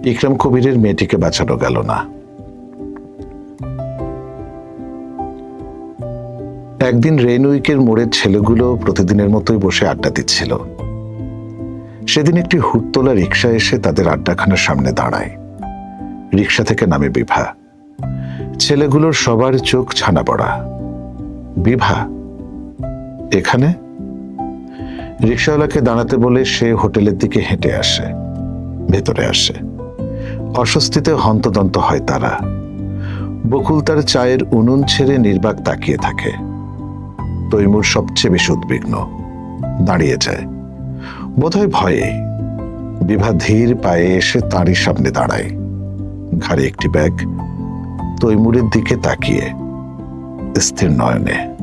ইকরাম কবিরের মেয়েটিকে বাঁচানো গেল না। একদিন রেইনউইকের মোড়ের ছেলেগুলো প্রতিদিনের মতোই বসে আড্ডা দিচ্ছিল। সেদিন একটি হুড়তোলা রিক্সা এসে তাদের আড্ডাখানার সামনে দাঁড়ায়। রিক্সা থেকে নামে বিভা। ছেলেগুলোর সবার চোখ ছানা পড়া। বিভা এখানে? রিক্সাওয়ালাকে দাঁড়াতে বলে সে হোটেলের দিকে হেঁটে আসে, ভেতরে আসে। অস্বস্তিতে হন্তদন্ত হয় তারা। বকুল তার চায়ের উনুন ছেড়ে নির্বাক তাকিয়ে থাকে। তৈমুর সবচেয়ে বেশি উদ্বিগ্ন, দাঁড়িয়ে যায়, বোধহয় ভয়ে। বিভা ধীর পায়ে এসে তাঁরই সামনে দাঁড়ায়, ঘাড়ে একটি ব্যাগ, তৈমুরের দিকে তাকিয়ে স্থির নয়নে।